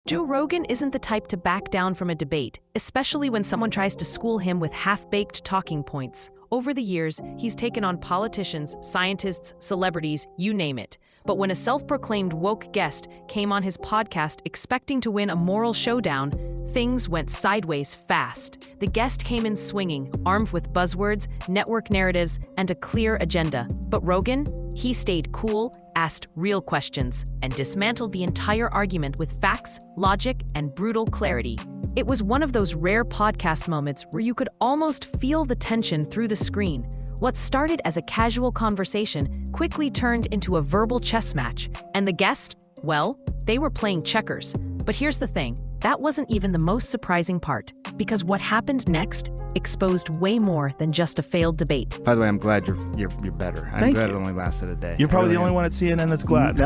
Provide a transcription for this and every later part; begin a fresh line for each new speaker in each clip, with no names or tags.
Joe Rogan isn't the type to back down from a debate, especially when someone tries to school him with half-baked talking points. Over the years, he's taken on politicians, scientists, celebrities, you name it. But when a self-proclaimed woke guest came on his podcast expecting to win a moral showdown, things went sideways fast. The guest came in swinging, armed with buzzwords, network narratives, and a clear agenda. But Rogan? He stayed cool, asked real questions, and dismantled the entire argument with facts, logic, and brutal clarity. It was one of those rare podcast moments where you could almost feel the tension through the screen. What started as a casual conversation quickly turned into a verbal chess match, and the guest, well, they were playing checkers. But here's the thing, that wasn't even the most surprising part, because what happened next exposed way more than just a failed debate.
By the way, I'm glad you're better. I'm glad it only lasted a day.
You're probably the only one at CNN that's glad.
No.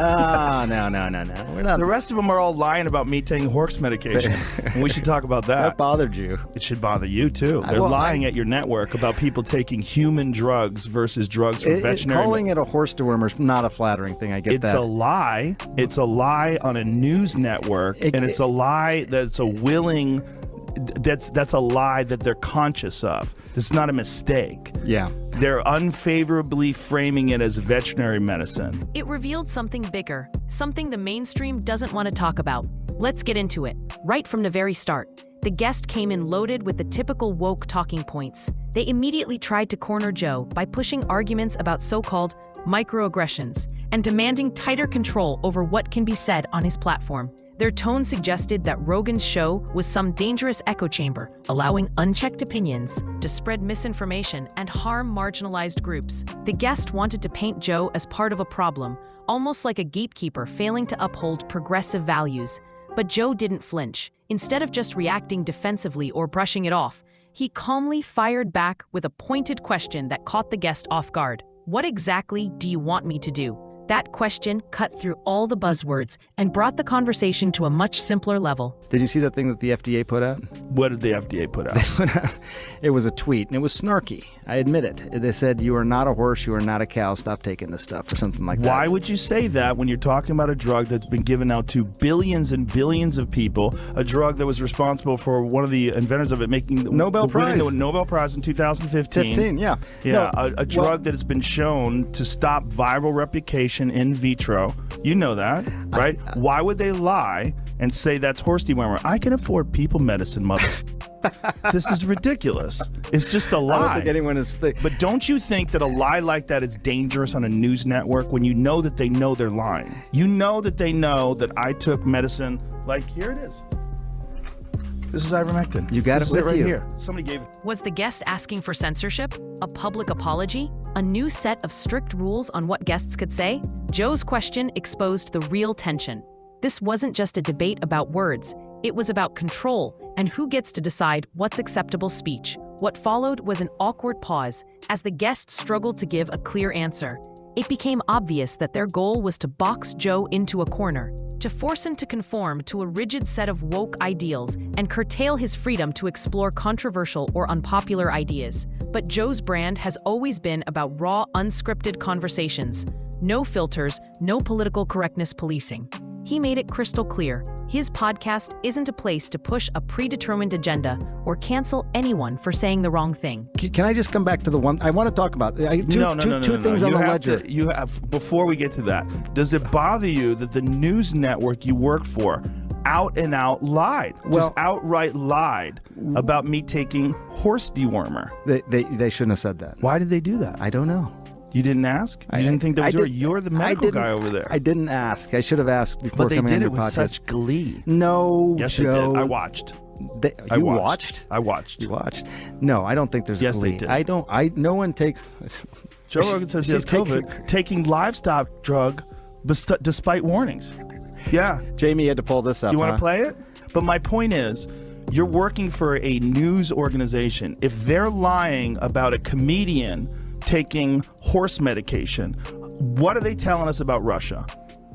We're not.
The rest of them are all lying about me taking horse medication. And we should talk about that.
That bothered you.
It should bother you, too. They're lying at your network about people taking human drugs versus drugs for veterinary.
Calling it a horse dewormer is not a flattering thing. I get that.
It's a lie. It's a lie on a news network. And it's a lie that's a willing... That's a lie that they're conscious of. This is not a mistake.
Yeah.
They're unfavorably framing it as veterinary medicine.
It revealed something bigger, something the mainstream doesn't want to talk about. Let's get into it. Right from the very start, the guest came in loaded with the typical woke talking points. They immediately tried to corner Joe by pushing arguments about so-called microaggressions and demanding tighter control over what can be said on his platform. Their tone suggested that Rogan's show was some dangerous echo chamber, allowing unchecked opinions to spread misinformation and harm marginalized groups. The guest wanted to paint Joe as part of a problem, almost like a gatekeeper failing to uphold progressive values. But Joe didn't flinch. Instead of just reacting defensively or brushing it off, he calmly fired back with a pointed question that caught the guest off guard. What exactly do you want me to do? That question cut through all the buzzwords and brought the conversation to a much simpler level.
Did you see that thing that the FDA put out?
What did the FDA put out?
It was a tweet, and it was snarky. I admit it. They said, "You are not a horse, you are not a cow, stop taking this stuff," or something like that.
Why would you say that when you're talking about a drug that's been given out to billions and billions of people, a drug that was responsible for one of the inventors of it making
Nobel Prize.
The Nobel Prize in 2015.
Yeah.
Yeah, a drug that has been shown to stop viral replication in vitro. You know that, right? Why would they lie and say that's horse dewormer? I can afford people medicine, mother. This is ridiculous. It's just a lie.
I don't think anyone is...
But don't you think that a lie like that is dangerous on a news network when you know that they know they're lying? You know that they know that I took medicine, like here it is. This is ivermectin.
You got
this
it
is
with
right
you.
Here. Somebody gave it.
Was the guest asking for censorship? A public apology? A new set of strict rules on what guests could say? Joe's question exposed the real tension. This wasn't just a debate about words. It was about control and who gets to decide what's acceptable speech. What followed was an awkward pause as the guest struggled to give a clear answer. It became obvious that their goal was to box Joe into a corner, to force him to conform to a rigid set of woke ideals and curtail his freedom to explore controversial or unpopular ideas. But Joe's brand has always been about raw, unscripted conversations. No filters, no political correctness policing. He made it crystal clear, his podcast isn't a place to push a predetermined agenda or cancel anyone for saying the wrong thing.
Can I just come back to the one I want to talk about? Two things on the ledger.
You have, before we get to that, does it bother you that the news network you work for out and out lied, just outright lied about me taking horse dewormer?
They shouldn't have said that.
Why did they do that?
I don't know.
You didn't ask? You didn't think that was you're the medical guy over there.
I didn't ask. I should have asked before coming on your podcast.
But they did it with such glee.
No,
yes,
Joe.
They did. I watched.
I watched?
I watched.
You watched? No, I don't think there's a glee.
Yes, they did.
No one takes...
Joe Rogan says he has COVID, taking livestock drug despite warnings. Yeah.
Jamie had to pull this up.
You want to play it? But my point is, you're working for a news organization. If they're lying about a comedian taking horse medication, what are they telling us about Russia?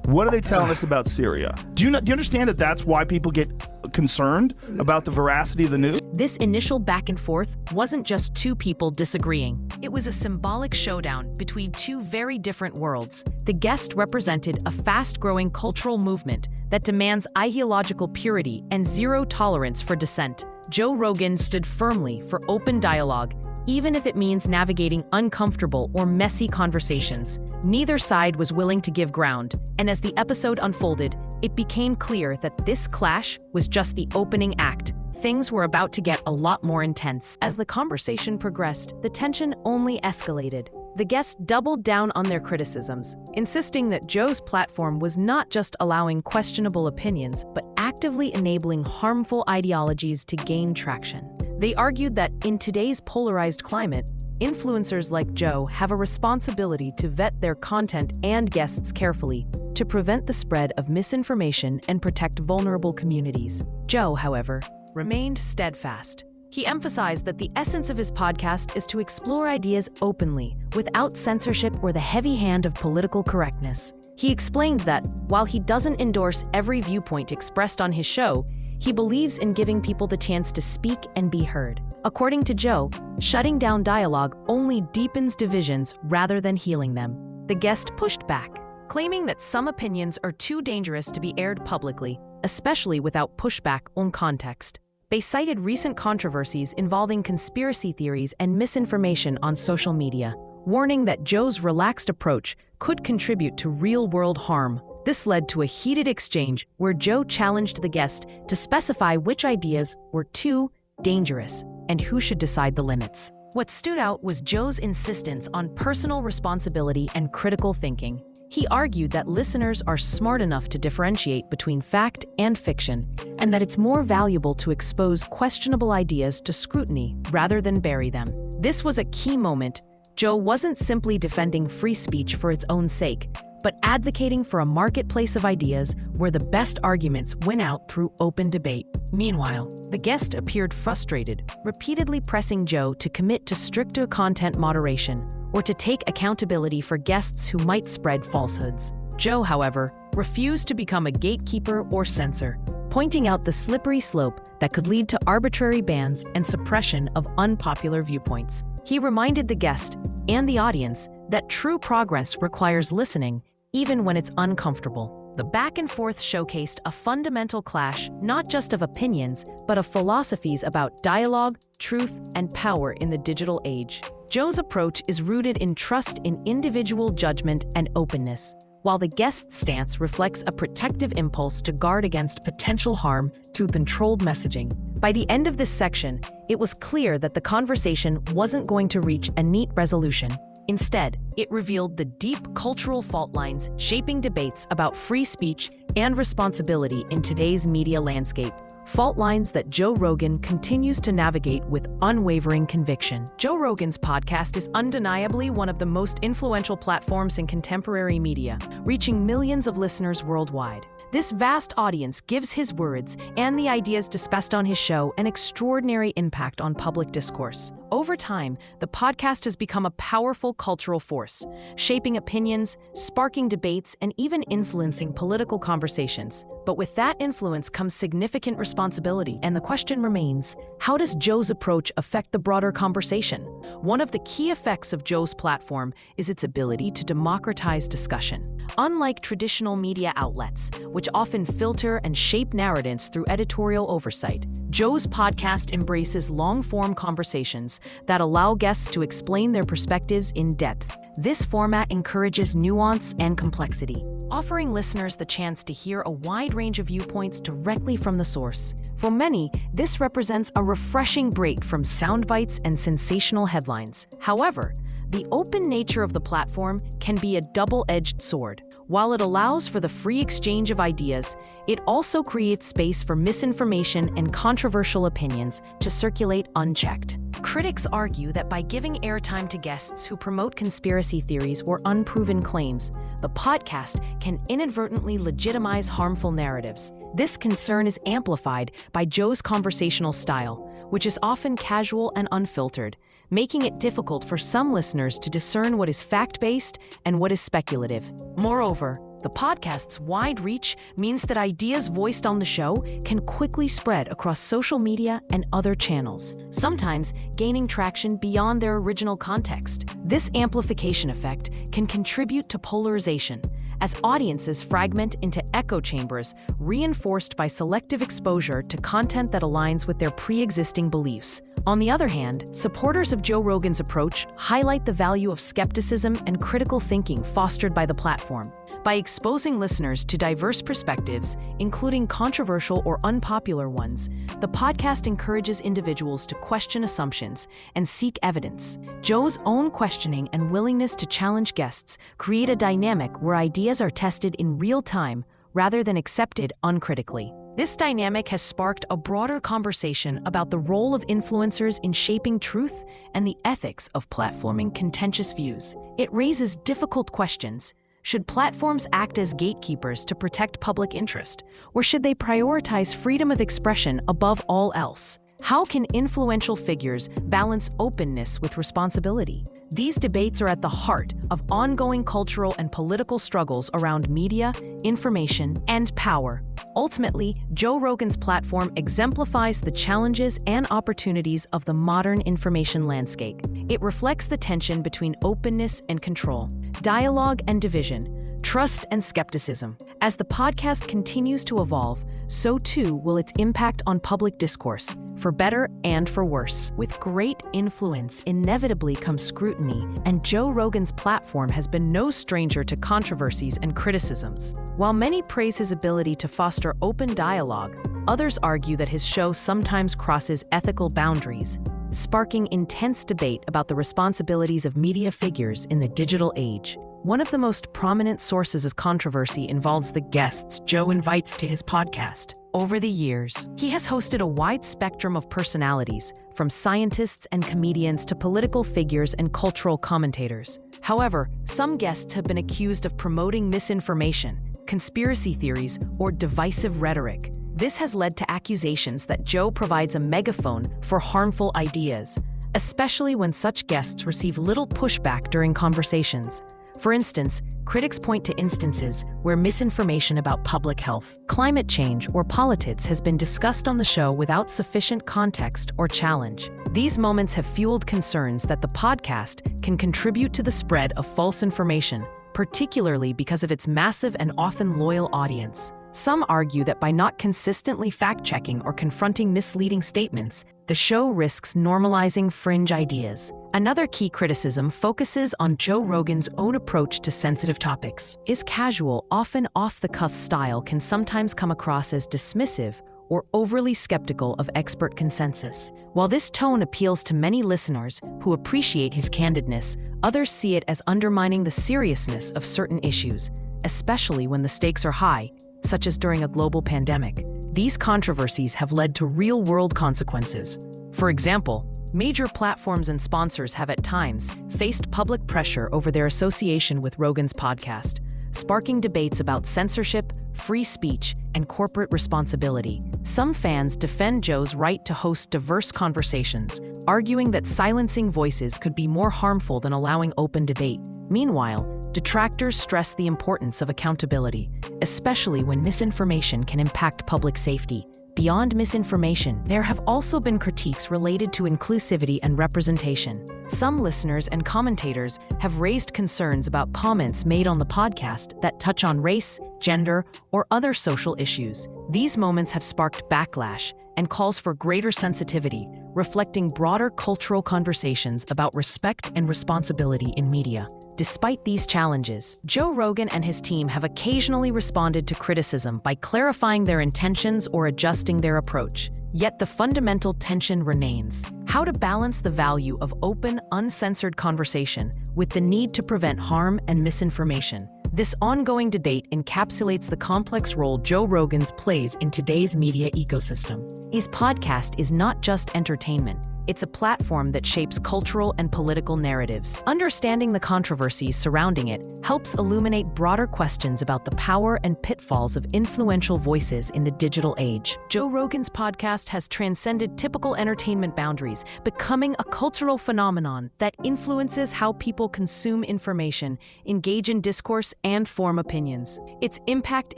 What are they telling us about Syria? Do you understand that that's why people get concerned about the veracity of the news?
This initial back and forth wasn't just two people disagreeing. It was a symbolic showdown between two very different worlds. The guest represented a fast-growing cultural movement that demands ideological purity and zero tolerance for dissent. Joe Rogan stood firmly for open dialogue, even if it means navigating uncomfortable or messy conversations. Neither side was willing to give ground, and as the episode unfolded, it became clear that this clash was just the opening act. Things were about to get a lot more intense. As the conversation progressed, the tension only escalated. The guests doubled down on their criticisms, insisting that Joe's platform was not just allowing questionable opinions, but actively enabling harmful ideologies to gain traction. They argued that in today's polarized climate, influencers like Joe have a responsibility to vet their content and guests carefully to prevent the spread of misinformation and protect vulnerable communities. Joe, however, remained steadfast. He emphasized that the essence of his podcast is to explore ideas openly, without censorship or the heavy hand of political correctness. He explained that, while he doesn't endorse every viewpoint expressed on his show, he believes in giving people the chance to speak and be heard. According to Joe, shutting down dialogue only deepens divisions rather than healing them. The guest pushed back, claiming that some opinions are too dangerous to be aired publicly, especially without pushback or context. They cited recent controversies involving conspiracy theories and misinformation on social media, warning that Joe's relaxed approach could contribute to real-world harm. This led to a heated exchange where Joe challenged the guest to specify which ideas were too dangerous and who should decide the limits. What stood out was Joe's insistence on personal responsibility and critical thinking. He argued that listeners are smart enough to differentiate between fact and fiction, and that it's more valuable to expose questionable ideas to scrutiny rather than bury them. This was a key moment. Joe wasn't simply defending free speech for its own sake, but advocating for a marketplace of ideas where the best arguments win out through open debate. Meanwhile, the guest appeared frustrated, repeatedly pressing Joe to commit to stricter content moderation or to take accountability for guests who might spread falsehoods. Joe, however, refused to become a gatekeeper or censor, pointing out the slippery slope that could lead to arbitrary bans and suppression of unpopular viewpoints. He reminded the guest and the audience that true progress requires listening, even when it's uncomfortable. The back and forth showcased a fundamental clash not just of opinions, but of philosophies about dialogue, truth, and power in the digital age. Joe's approach is rooted in trust in individual judgment and openness, while the guest's stance reflects a protective impulse to guard against potential harm through controlled messaging. By the end of this section, it was clear that the conversation wasn't going to reach a neat resolution. Instead, it revealed the deep cultural fault lines shaping debates about free speech and responsibility in today's media landscape. Fault lines that Joe Rogan continues to navigate with unwavering conviction. Joe Rogan's podcast is undeniably one of the most influential platforms in contemporary media, reaching millions of listeners worldwide. This vast audience gives his words and the ideas discussed on his show an extraordinary impact on public discourse. Over time, the podcast has become a powerful cultural force, shaping opinions, sparking debates, and even influencing political conversations. But with that influence comes significant responsibility, and the question remains, how does Joe's approach affect the broader conversation? One of the key effects of Joe's platform is its ability to democratize discussion. Unlike traditional media outlets, which often filter and shape narratives through editorial oversight, Joe's podcast embraces long-form conversations that allow guests to explain their perspectives in depth. This format encourages nuance and complexity, offering listeners the chance to hear a wide range of viewpoints directly from the source. For many, this represents a refreshing break from sound bites and sensational headlines. However, the open nature of the platform can be a double-edged sword. While it allows for the free exchange of ideas, it also creates space for misinformation and controversial opinions to circulate unchecked. Critics argue that by giving airtime to guests who promote conspiracy theories or unproven claims, the podcast can inadvertently legitimize harmful narratives. This concern is amplified by Joe's conversational style, which is often casual and unfiltered, making it difficult for some listeners to discern what is fact-based and what is speculative. Moreover, The podcast's wide reach means that ideas voiced on the show can quickly spread across social media and other channels, sometimes gaining traction beyond their original context. This amplification effect can contribute to polarization, as audiences fragment into echo chambers reinforced by selective exposure to content that aligns with their pre-existing beliefs. On the other hand, supporters of Joe Rogan's approach highlight the value of skepticism and critical thinking fostered by the platform. By exposing listeners to diverse perspectives, including controversial or unpopular ones, the podcast encourages individuals to question assumptions and seek evidence. Joe's own questioning and willingness to challenge guests create a dynamic where ideas are tested in real time rather than accepted uncritically. This dynamic has sparked a broader conversation about the role of influencers in shaping truth and the ethics of platforming contentious views. It raises difficult questions. Should platforms act as gatekeepers to protect public interest, or should they prioritize freedom of expression above all else? How can influential figures balance openness with responsibility? These debates are at the heart of ongoing cultural and political struggles around media, information, and power. Ultimately, Joe Rogan's platform exemplifies the challenges and opportunities of the modern information landscape. It reflects the tension between openness and control, dialogue and division, trust and skepticism. As the podcast continues to evolve, so too will its impact on public discourse, for better and for worse. With great influence inevitably comes scrutiny, and Joe Rogan's platform has been no stranger to controversies and criticisms. While many praise his ability to foster open dialogue, others argue that his show sometimes crosses ethical boundaries, sparking intense debate about the responsibilities of media figures in the digital age. One of the most prominent sources of controversy involves the guests Joe invites to his podcast. Over the years, he has hosted a wide spectrum of personalities, from scientists and comedians to political figures and cultural commentators. However, some guests have been accused of promoting misinformation, conspiracy theories, or divisive rhetoric. This has led to accusations that Joe provides a megaphone for harmful ideas, especially when such guests receive little pushback during conversations. For instance, critics point to instances where misinformation about public health, climate change, or politics has been discussed on the show without sufficient context or challenge. These moments have fueled concerns that the podcast can contribute to the spread of false information, particularly because of its massive and often loyal audience. Some argue that by not consistently fact-checking or confronting misleading statements, the show risks normalizing fringe ideas. Another key criticism focuses on Joe Rogan's own approach to sensitive topics. His casual, often off-the-cuff style can sometimes come across as dismissive or overly skeptical of expert consensus. While this tone appeals to many listeners who appreciate his candidness, others see it as undermining the seriousness of certain issues, especially when the stakes are high, such as during a global pandemic. These controversies have led to real-world consequences. For example, major platforms and sponsors have at times faced public pressure over their association with Rogan's podcast, sparking debates about censorship, free speech, and corporate responsibility. Some fans defend Joe's right to host diverse conversations, arguing that silencing voices could be more harmful than allowing open debate. Meanwhile, detractors stress the importance of accountability, especially when misinformation can impact public safety. Beyond misinformation, there have also been critiques related to inclusivity and representation. Some listeners and commentators have raised concerns about comments made on the podcast that touch on race, gender, or other social issues. These moments have sparked backlash and calls for greater sensitivity, reflecting broader cultural conversations about respect and responsibility in media. Despite these challenges, Joe Rogan and his team have occasionally responded to criticism by clarifying their intentions or adjusting their approach. Yet the fundamental tension remains: how to balance the value of open, uncensored conversation with the need to prevent harm and misinformation. This ongoing debate encapsulates the complex role Joe Rogan plays in today's media ecosystem. His podcast is not just entertainment, It's a platform that shapes cultural and political narratives. Understanding the controversies surrounding it helps illuminate broader questions about the power and pitfalls of influential voices in the digital age. Joe Rogan's podcast has transcended typical entertainment boundaries, becoming a cultural phenomenon that influences how people consume information, engage in discourse, and form opinions. Its impact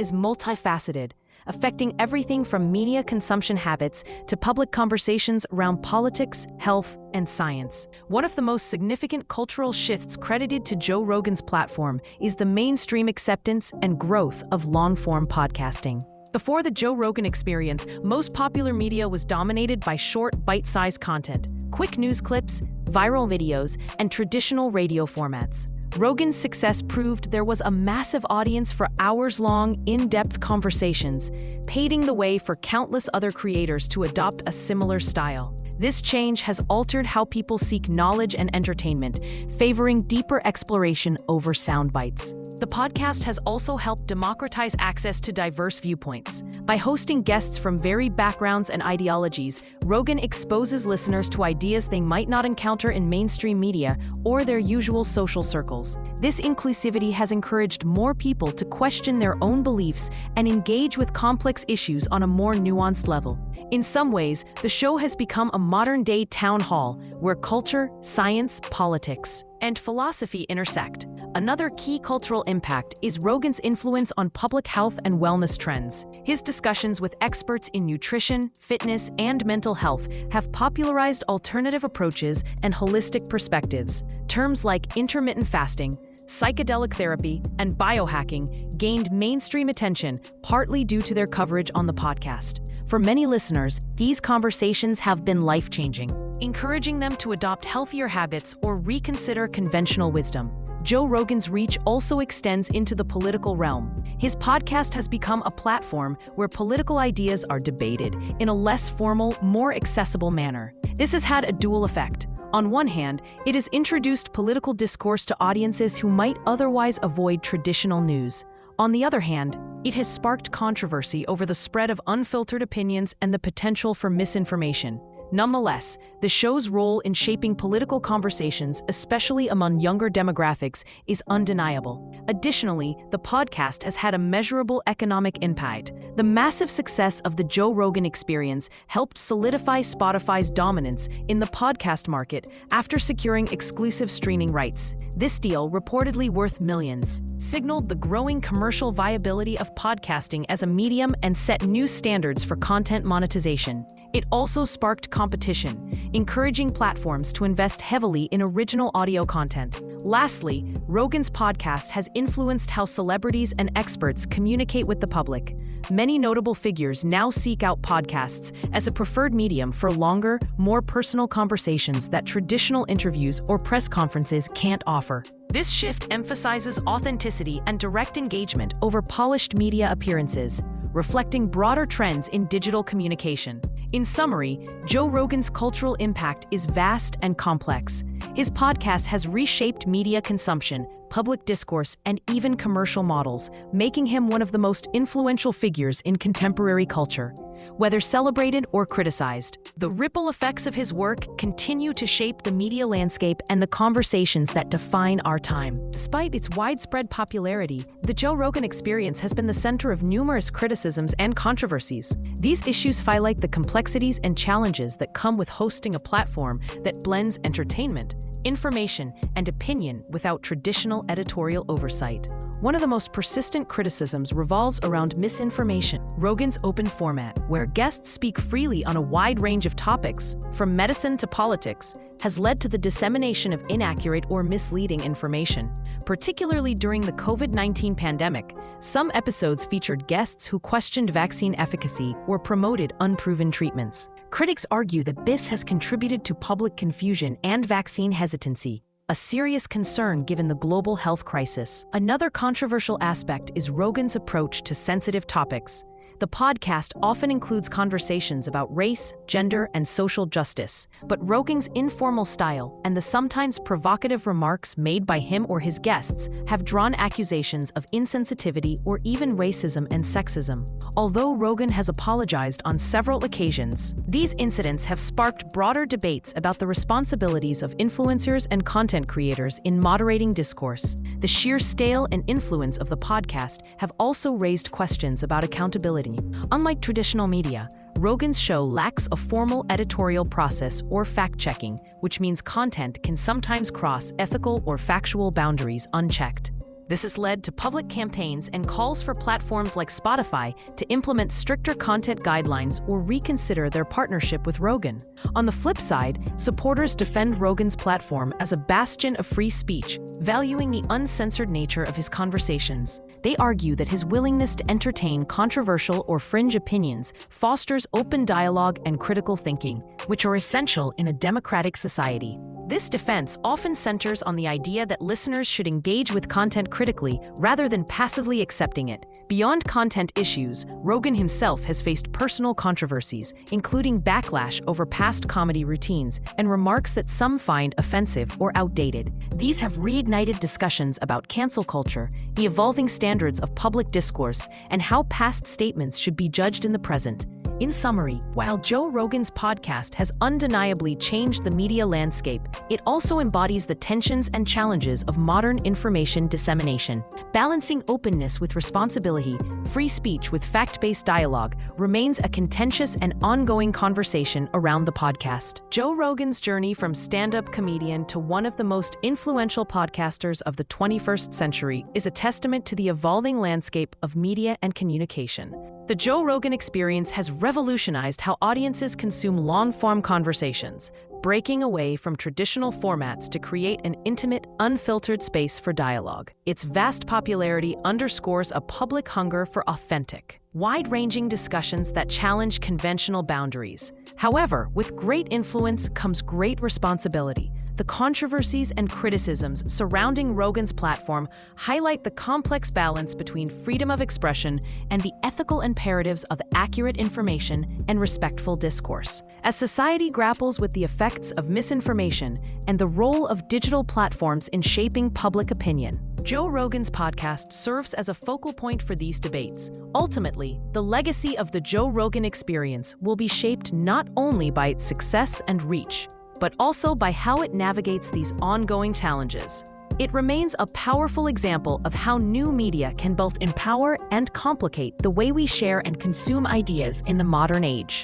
is multifaceted, affecting everything from media consumption habits to public conversations around politics, health, and science. One of the most significant cultural shifts credited to Joe Rogan's platform is the mainstream acceptance and growth of long-form podcasting. Before the Joe Rogan Experience, most popular media was dominated by short, bite-sized content, quick news clips, viral videos, and traditional radio formats. Rogan's success proved there was a massive audience for hours-long, in-depth conversations, paving the way for countless other creators to adopt a similar style. This change has altered how people seek knowledge and entertainment, favoring deeper exploration over sound bites. The podcast has also helped democratize access to diverse viewpoints. By hosting guests from varied backgrounds and ideologies, Rogan exposes listeners to ideas they might not encounter in mainstream media or their usual social circles. This inclusivity has encouraged more people to question their own beliefs and engage with complex issues on a more nuanced level. In some ways, the show has become a modern-day town hall where culture, science, politics, and philosophy intersect. Another key cultural impact is Rogan's influence on public health and wellness trends. His discussions with experts in nutrition, fitness, and mental health have popularized alternative approaches and holistic perspectives. Terms like intermittent fasting, psychedelic therapy, and biohacking gained mainstream attention, partly due to their coverage on the podcast. For many listeners, these conversations have been life-changing, encouraging them to adopt healthier habits or reconsider conventional wisdom. Joe Rogan's reach also extends into the political realm. His podcast has become a platform where political ideas are debated in a less formal, more accessible manner. This has had a dual effect. On one hand, it has introduced political discourse to audiences who might otherwise avoid traditional news. On the other hand, it has sparked controversy over the spread of unfiltered opinions and the potential for misinformation. Nonetheless, the show's role in shaping political conversations, especially among younger demographics, is undeniable. Additionally, the podcast has had a measurable economic impact. The massive success of the Joe Rogan Experience helped solidify Spotify's dominance in the podcast market after securing exclusive streaming rights. This deal, reportedly worth millions, signaled the growing commercial viability of podcasting as a medium and set new standards for content monetization. It also sparked competition, encouraging platforms to invest heavily in original audio content. Lastly, Rogan's podcast has influenced how celebrities and experts communicate with the public. Many notable figures now seek out podcasts as a preferred medium for longer, more personal conversations that traditional interviews or press conferences can't offer. This shift emphasizes authenticity and direct engagement over polished media appearances, reflecting broader trends in digital communication. In summary, Joe Rogan's cultural impact is vast and complex. His podcast has reshaped media consumption, public discourse, and even commercial models, making him one of the most influential figures in contemporary culture. Whether celebrated or criticized, the ripple effects of his work continue to shape the media landscape and the conversations that define our time. Despite its widespread popularity, the Joe Rogan Experience has been the center of numerous criticisms and controversies. These issues highlight the complexities and challenges that come with hosting a platform that blends entertainment, information, and opinion without traditional editorial oversight. One of the most persistent criticisms revolves around misinformation. Rogan's open format, where guests speak freely on a wide range of topics, from medicine to politics, has led to the dissemination of inaccurate or misleading information. Particularly during the COVID-19 pandemic, some episodes featured guests who questioned vaccine efficacy or promoted unproven treatments. Critics argue that this has contributed to public confusion and vaccine hesitancy, a serious concern given the global health crisis. Another controversial aspect is Rogan's approach to sensitive topics. The podcast often includes conversations about race, gender, and social justice, but Rogan's informal style and the sometimes provocative remarks made by him or his guests have drawn accusations of insensitivity or even racism and sexism. Although Rogan has apologized on several occasions, these incidents have sparked broader debates about the responsibilities of influencers and content creators in moderating discourse. The sheer scale and influence of the podcast have also raised questions about accountability. Unlike traditional media, Rogan's show lacks a formal editorial process or fact-checking, which means content can sometimes cross ethical or factual boundaries unchecked. This has led to public campaigns and calls for platforms like Spotify to implement stricter content guidelines or reconsider their partnership with Rogan. On the flip side, supporters defend Rogan's platform as a bastion of free speech, valuing the uncensored nature of his conversations. They argue that his willingness to entertain controversial or fringe opinions fosters open dialogue and critical thinking, which are essential in a democratic society. This defense often centers on the idea that listeners should engage with content critically rather than passively accepting it. Beyond content issues, Rogan himself has faced personal controversies, including backlash over past comedy routines and remarks that some find offensive or outdated. These have reignited discussions about cancel culture, the evolving standards of public discourse, and how past statements should be judged in the present. In summary, while Joe Rogan's podcast has undeniably changed the media landscape, it also embodies the tensions and challenges of modern information dissemination. Balancing openness with responsibility, free speech with fact-based dialogue remains a contentious and ongoing conversation around the podcast. Joe Rogan's journey from stand-up comedian to one of the most influential podcasters of the 21st century is a testament to the evolving landscape of media and communication. The Joe Rogan Experience has revolutionized how audiences consume long-form conversations, breaking away from traditional formats to create an intimate, unfiltered space for dialogue. Its vast popularity underscores a public hunger for authentic, wide-ranging discussions that challenge conventional boundaries. However, with great influence comes great responsibility. The controversies and criticisms surrounding Rogan's platform highlight the complex balance between freedom of expression and the ethical imperatives of accurate information and respectful discourse. As society grapples with the effects of misinformation and the role of digital platforms in shaping public opinion, Joe Rogan's podcast serves as a focal point for these debates. Ultimately, the legacy of the Joe Rogan Experience will be shaped not only by its success and reach, but also by how it navigates these ongoing challenges. It remains a powerful example of how new media can both empower and complicate the way we share and consume ideas in the modern age.